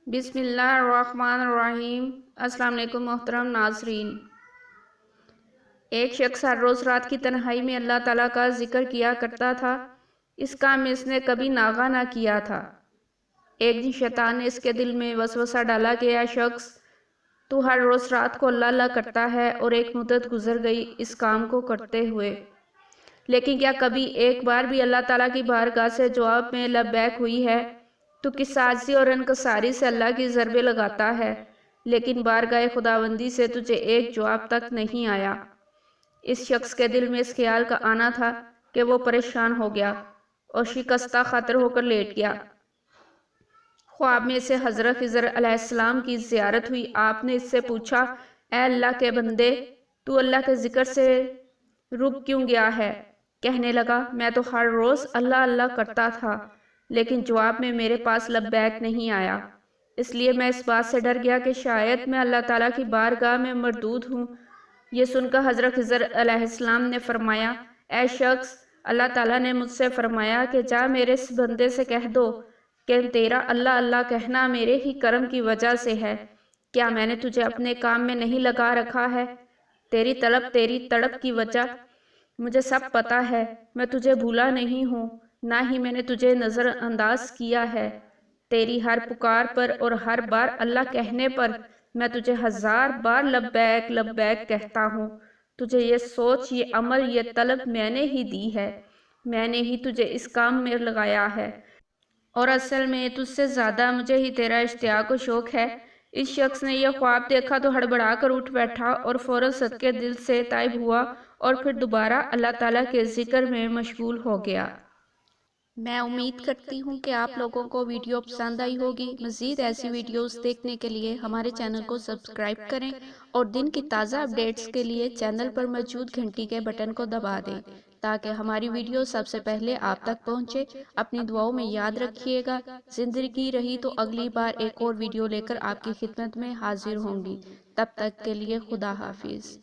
بسم اللہ الرحمن الرحیم۔ السلام علیکم محترم ناظرین۔ ایک شخص ہر روز رات کی تنہائی میں اللہ تعالیٰ کا ذکر کیا کرتا تھا۔ اس کام میں اس نے کبھی ناغہ نہ کیا تھا۔ ایک دن شیطان نے اس کے دل میں وسوسہ ڈالا کہ اے شخص، تو ہر روز رات کو اللہ اللہ کرتا ہے اور ایک مدت گزر گئی اس کام کو کرتے ہوئے، لیکن کیا کبھی ایک بار بھی اللہ تعالیٰ کی بارگاہ سے جواب میں لبیک ہوئی ہے؟ تو کس عاجزی اور انکساری سے اللہ کی ضربیں لگاتا ہے، لیکن بارگاہ خداوندی سے تجھے ایک جواب تک نہیں آیا۔ اس شخص کے دل میں اس خیال کا آنا تھا کہ وہ پریشان ہو گیا اور شکستہ خاطر ہو کر لیٹ گیا۔ خواب میں اسے حضرت خضر علیہ السلام کی زیارت ہوئی۔ آپ نے اس سے پوچھا، اے اللہ کے بندے، تو اللہ کے ذکر سے رک کیوں گیا ہے؟ کہنے لگا، میں تو ہر روز اللہ اللہ کرتا تھا، لیکن جواب میں میرے پاس لبیک نہیں آیا، اس لیے میں اس بات سے ڈر گیا کہ شاید میں اللہ تعالیٰ کی بارگاہ میں مردود ہوں۔ یہ سن کر حضرت خضر علیہ السلام نے فرمایا، اے شخص، اللہ تعالیٰ نے مجھ سے فرمایا کہ جا میرے اس بندے سے کہہ دو کہ تیرا اللہ اللہ کہنا میرے ہی کرم کی وجہ سے ہے۔ کیا میں نے تجھے اپنے کام میں نہیں لگا رکھا ہے؟ تیری طلب تیری تڑپ کی وجہ مجھے سب پتہ ہے۔ میں تجھے بھولا نہیں ہوں، نہ ہی میں نے تجھے نظر انداز کیا ہے۔ تیری ہر پکار پر اور ہر بار اللہ کہنے پر میں تجھے 1000 بار لبیک لبیک کہتا ہوں۔ تجھے یہ سوچ، یہ عمل، یہ طلب میں نے ہی دی ہے، میں نے ہی تجھے اس کام میں لگایا ہے، اور اصل میں تجھ سے زیادہ مجھے ہی تیرا اشتیاق و شوق ہے۔ اس شخص نے یہ خواب دیکھا تو ہڑبڑا کر اٹھ بیٹھا اور فوراً صدقے دل سے تائب ہوا اور پھر دوبارہ اللہ تعالیٰ کے ذکر میں مشغول ہو گیا۔ میں امید کرتی ہوں کہ آپ لوگوں کو ویڈیو پسند آئی ہوگی۔ مزید ایسی ویڈیوز دیکھنے کے لیے ہمارے چینل کو سبسکرائب کریں اور دن کی تازہ اپڈیٹس کے لیے چینل پر موجود گھنٹی کے بٹن کو دبا دیں تاکہ ہماری ویڈیو سب سے پہلے آپ تک پہنچے۔ اپنی دعاؤں میں یاد رکھیے گا۔ زندگی رہی تو اگلی بار ایک اور ویڈیو لے کر آپ کی خدمت میں حاضر ہوں گی۔ تب تک کے لیے خدا حافظ۔